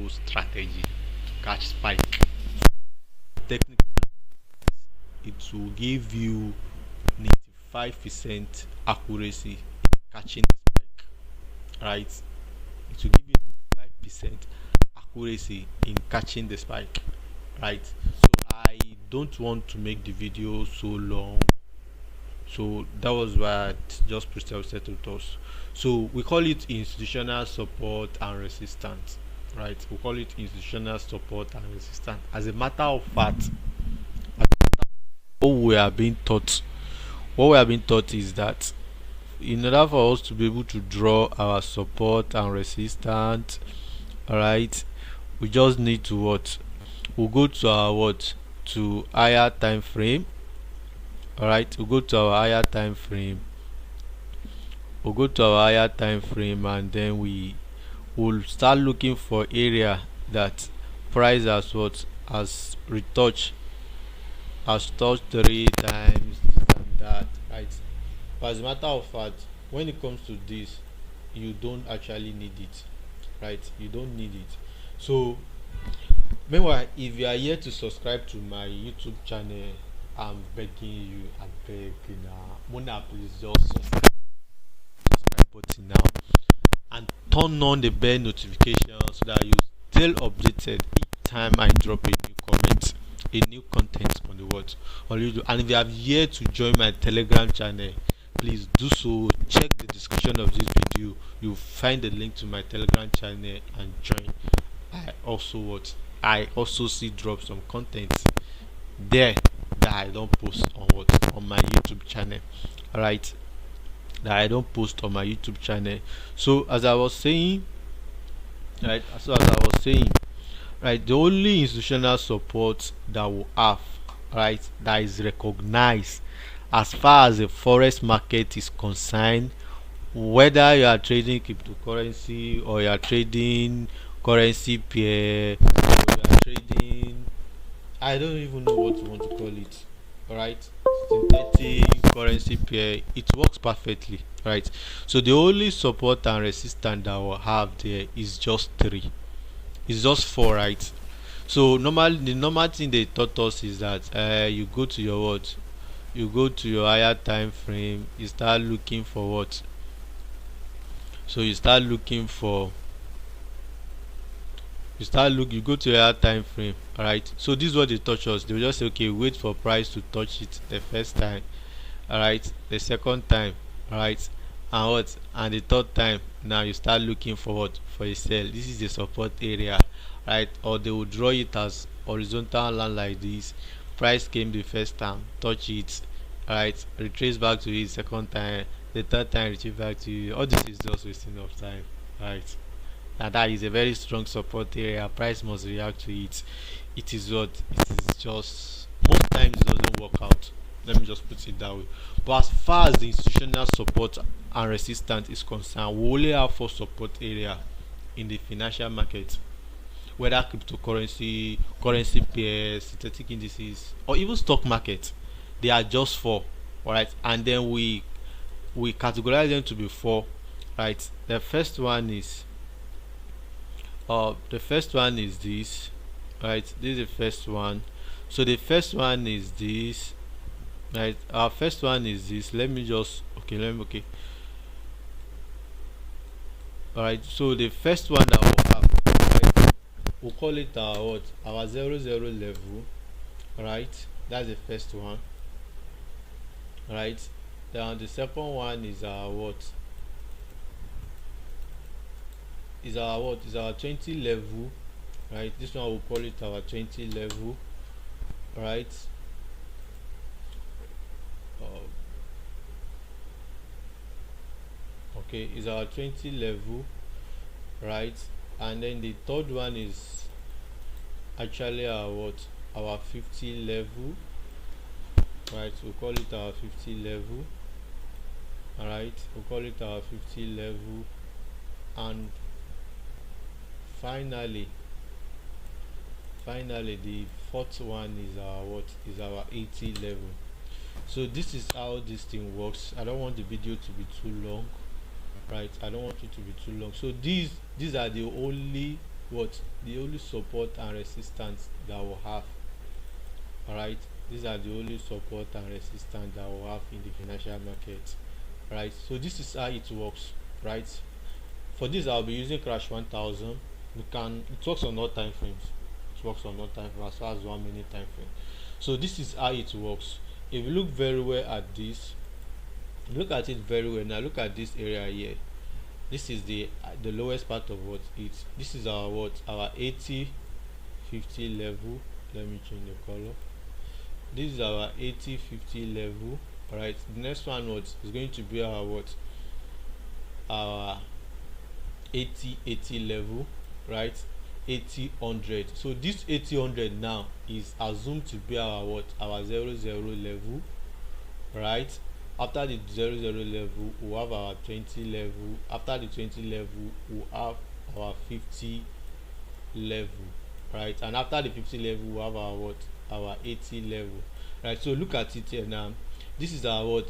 video strategy to catch spike. Technically, it will give you 95% accuracy in catching the spike, right? It will give you 95% accuracy in catching the spike, right? So I don't want to make the video so long, so that was what just presented to us. So we call it institutional support and resistance, right? We call it institutional support and resistance. As a matter of fact, what we are being taught what we are being taught is that in order for us to be able to draw our support and resistance, all right, we just need to what? We'll go to our what? To higher time frame. All right, we'll go to our higher time frame. We'll go to our higher time frame, and then we will start looking for area that price has what? Has retouched, has touched 3 times this and that, right? But as a matter of fact, when it comes to this, you don't actually need it, right? You don't need it. So meanwhile, if you are here to subscribe to my YouTube channel, I'm begging you, I beg you now, Mona, please just subscribe button now and turn on the bell notification so that you still updated each time I drop a new comment, a new content on the what on YouTube. And if you have yet to join my Telegram channel, please do so. Check the description of this video, you'll find the link to my Telegram channel and join. I also see drop some content there that I don't post on my YouTube channel. Alright, that I don't post on my YouTube channel. So as I was saying, right, right, the only institutional support that we have, right, that is recognized as far as the forex market is concerned, whether you are trading cryptocurrency or you are trading currency pair, or you are trading, I don't even know what you want to call it, right, synthetic currency pair, it works perfectly, right? So the only support and resistance that we'll have there is just three, it's just four, right? So the normal thing they taught us is that you go to your what, you go to your higher time frame, you start looking for what, so you start looking for, you go to your higher time frame. All right, so this is what they touch us. They will just say, okay, wait for price to touch it the first time, all right, the second time, all right, and what, and the third time. Now you start looking for what, for a sell. This is the support area, right? Or they will draw it as horizontal line like this. Price came the first time, touch it, all right, retrace back to it second time, the third time retrace back to it. All this is just wasting of time, right? And that is a very strong support area. Price must react to it. It is what, it is just, most times it doesn't work out, let me just put it that way. But as far as the institutional support and resistance is concerned, we only have four support area in the financial market, whether cryptocurrency, currency pairs, synthetic indices, or even stock market. They are just four, all right, and then we categorize them to be four, right? The first one is this, right? This is the first one. So the first one is this, right? Our first one is this. Let me just, okay. All right, so the first one that we'll have, right, we'll call it our what, our 00 level, all right? That's the first one, all right? Then the second one is our what, is our 20 level, right? This one we'll call it our 20 level, right? Okay, is our 20 level, right? And then the third one is actually our what, our 50 level, right? We'll call it our 50 level, all right, we'll call it our 50 level. And finally the fourth one is our what, is our 80 level. So this is how this thing works. I don't want the video to be too long, right? I don't want it to be too long. So these are the only what the only support and resistance that we'll have. All right, these are the only support and resistance that we'll have in the financial market. Right, so this is how it works. Right, for this I'll be using crash 1000. It works on all time frames. It works on all time frames as far as 1 minute time frame. So this is how it works. If you look very well at this, look at it very well. Now look at this area here. This is the lowest part of what it's. This is our what our 80-50 level. Let me change the color. This is our 80-50 level. All right, the next one what is going to be our what our 80-80 level, right? 80-100. So this 80-100 now is assumed to be our what our 0-0 level, right? After the 0-0 level we'll have our 20 level. After the 20 level we'll have our 50 level, right? And after the 50 level we'll have our what our 80 level, right? So look at it here now. This is our what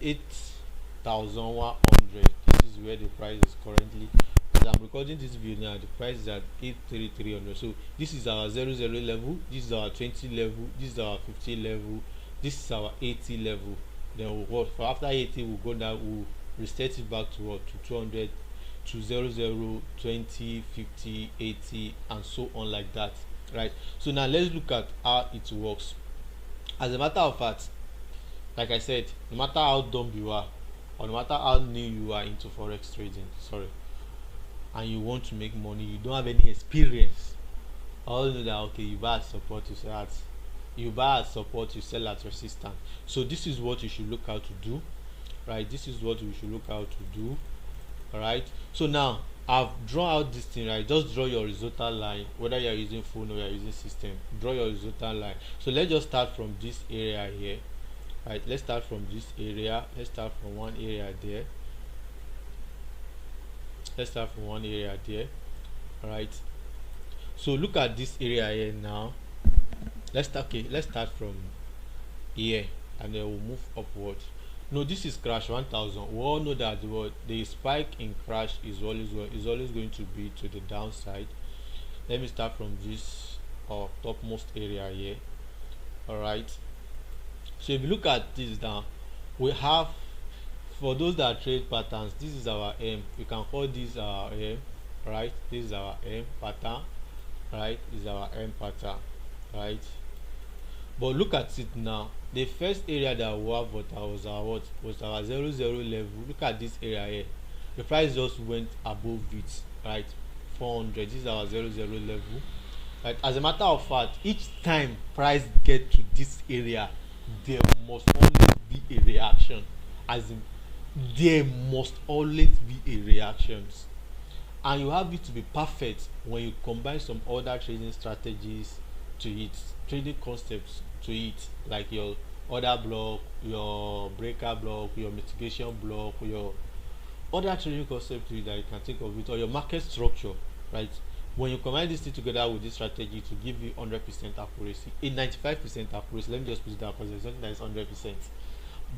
8,100. This is where the price is currently. As I'm recording this video now, the price is at 8,300. So this is our 0-0 level, this is our 20 level, this is our 50 level, this is our 80 level. Then we'll, for after 80 we'll go down, we'll reset it back to what to 200, to 0-0, 20, 50, 80, and so on like that, right? So now let's look at how it works. As a matter of fact, like I said, no matter how dumb you are, or no matter how new you are into forex trading, and you want to make money, you don't have any experience, all know that okay, you buy at support, you sell at resistance. So this is what you should look out to do, right? This is what you should look out to do. All right, so now I've drawn out this thing, right? Just draw your horizontal line, whether you're using phone or you're using system. Draw your horizontal line. So let's just start from this area here, right? Let's start from this area. Let's start from one area there. All right, so look at this area here now. Let's start from here and then we'll move upward. No, this is crash 1000. We all know that the spike in crash is always going to be to the downside. Let me start from this topmost area here. All right, so if you look at this now, we have, for those that trade patterns, this is our M. You can call this our M, right? This is our M pattern, right? This is our M pattern, right? But look at it now. The first area that we have was our 0-0 level. Look at this area here. The price just went above it, right? 400. This is our 0-0 level. Right? As a matter of fact, each time price get to this area, there must always be a reaction. As in, there must always be a reaction, and you have it to be perfect when you combine some other trading strategies to it, trading concepts to it, like your order block, your breaker block, your mitigation block, your other trading concept to it that you can think of it, or your market structure, right? When you combine this thing together with this strategy to give you 100% accuracy, a 95% accuracy, let me just put it down because there's something that is 100%,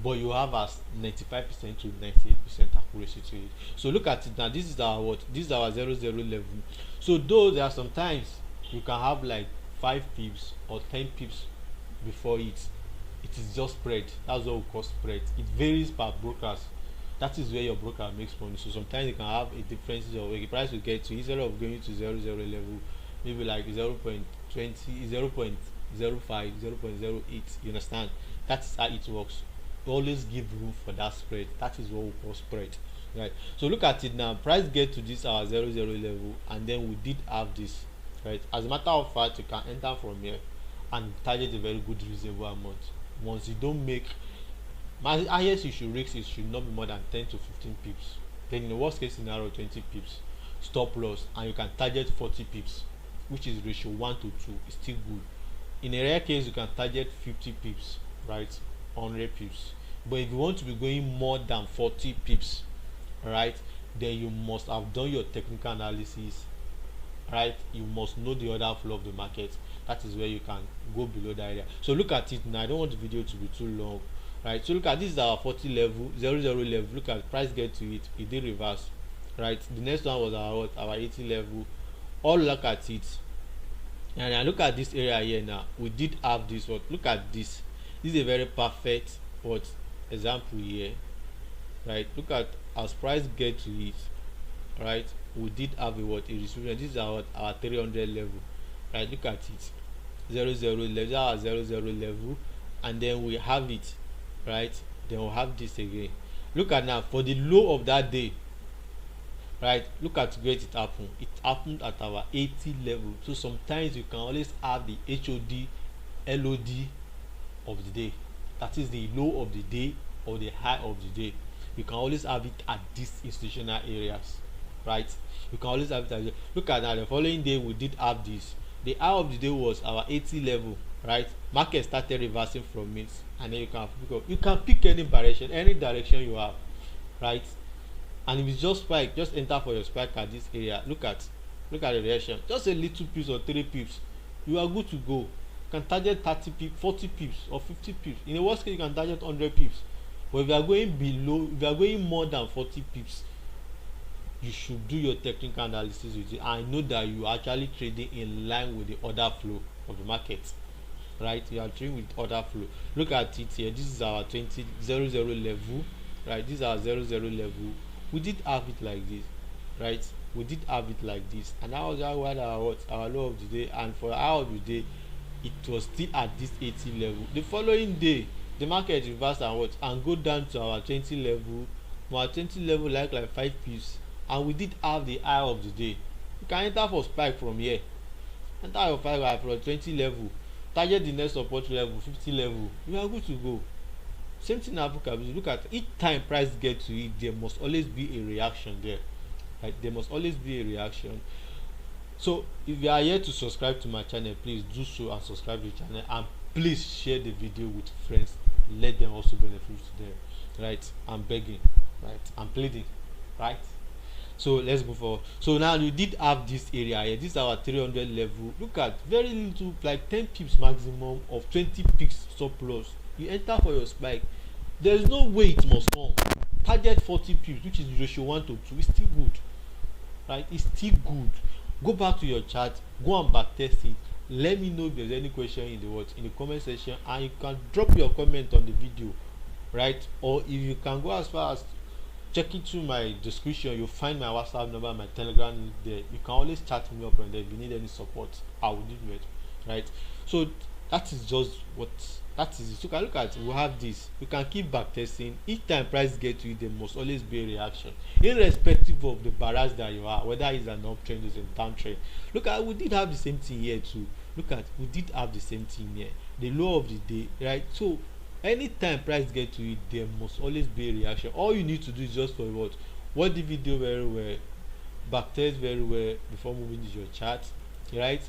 but you have as 95% to 98% accuracy to it. So look at it now. This is our what? This is our 0-0 level. So though there are sometimes you can have like 5 pips or 10 pips before it is just spread. That's what we call spread. It varies per brokers. That is where your broker makes money. So sometimes you can have a difference of the price will get to, instead of going to 0-0 level, maybe like 0.20, 0.05, 0.08. You understand? That's how it works. Always give room for that spread. That is what we call spread, right? So look at it now. Price get to this our 0-0 level, and then we did have this, right? As a matter of fact, you can enter from here and target a very good reasonable amount. Once you don't make, my highest you should risk, it should not be more than 10 to 15 pips. Then in the worst case scenario, 20 pips stop loss, and you can target 40 pips, which is ratio 1 to 2. It's still good. In a rare case, you can target 50 pips, right? 100 pips. But if you want to be going more than 40 pips, right, then you must have done your technical analysis, right? You must know the order flow of the market. That is where you can go below that area. So look at it now. I don't want the video to be too long, right? So look at this is our 40 level, 0-0 level. Look at price get to it, it did reverse, right? The next one was our 80 level, all look at it, and I look at this area here now. We did have this what, look at this. This is a very perfect what example here, right? Look at as price get to it, right? We did have a what, a distribution. This is our 300 level, right? Look at it, 00 level, our 00 level, and then we have it, right? Then we'll have this again. Look at now for the low of that day, right? Look at where it happened. It happened at our 80 level. So sometimes you can always have the HOD LOD of the day, that is the low of the day or the high of the day. You can always have it at these institutional areas, right? You can always have it at, look at now the following day we did have this. The high of the day was our 80 level, right? Market started reversing from it, and then you can pick any direction you have, right? And if it's just spike, just enter for your spike at this area. Look at the direction, just a little pips or 3 pips, you are good to go. You can target 30 pips, 40 pips or 50 pips. In the worst case you can target 100 pips. But if you are going below, if you are going more than 40 pips, you should do your technical analysis with it. I know that you are actually trading in line with the order flow of the market, right? You are trading with order flow. Look at it here. This is our 00 level, right? This is our 00 level. We did have it like this, right? We did have it like this, and that was our low of the day. And for our of the day, it was still at this 80 level. The following day, the market reversed and go down to our 20 level. Our 20 level like 5 pips, and we did have the high of the day. You can enter for spike from here, enter your 5 from 20 level, target the next support level 50 level, you are good to go. Same thing Africa. Look at each time price get to it, there must always be a reaction there, right? There must always be a reaction. So if you are here to subscribe to my channel, please do so and subscribe to the channel, and please share the video with friends, let them also benefit to them, right? I'm begging, right? I'm pleading, right? So let's move forward. So now you did have this area here. This is our 300 level. Look at very little, like 10 pips maximum of 20 pips surplus. You enter for your spike, there is no way it must come. Target 40 pips, which is ratio 1 to 2. It's still good, right? It's still good. Go back to your chart, go and back test it. Let me know if there's any question in the comment section, and you can drop your comment on the video, right? Or if you can go as far as checking through my description, you'll find my WhatsApp number, my Telegram link there. You can always chat me up on there if you need any support. I will do it, right? So that is just what that is it. So you can look at it. We have this. You can keep back testing. Each time price get to it, there must always be a reaction, irrespective of the barrage that you are, whether it's an uptrend or a downtrend. Look at, we did have the same thing here too. Look at, we did have the same thing here, the low of the day, right? So anytime price get to it, there must always be a reaction. All you need to do is just for what, watch the video very well, backtest very well before moving to your chart, right?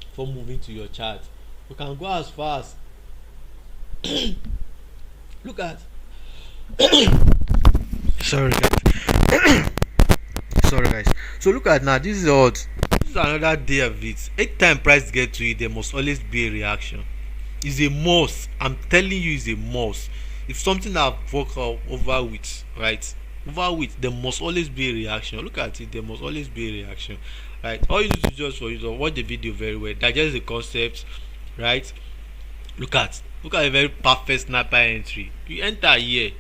Before moving to your chart, you can go as far as look at sorry guys sorry guys. So look at now, this is what, this is another day of it. Anytime price get to it, there must always be a reaction. Is a must. I'm telling you, is a must. If something I've worked over with, right, over with, there must always be a reaction. Look at it, there must always be a reaction, right? All you need to do just for you to watch the video very well, digest the concept, right? Look at a very perfect sniper entry. You enter here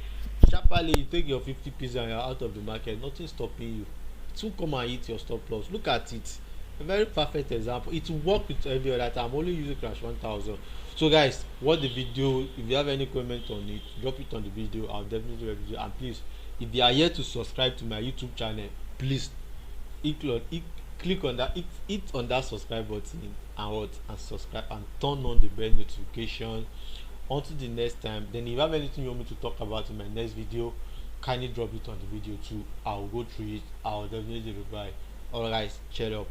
sharply, you take your 50 pieces and you're out of the market. Nothing stopping you. It will come and hit your stop loss. Look at it, a very perfect example. It will work with every other time. I'm only using crash 1000. So guys, watch the video. If you have any comment on it, drop it on the video. I'll definitely review. And please, if you are here to subscribe to my YouTube channel, please click on that, hit on that subscribe button and subscribe and turn on the bell notification. Until the next time, then if you have anything you want me to talk about in my next video, kindly drop it on the video too. I'll go through it. I'll definitely reply. Alright guys, cheer up.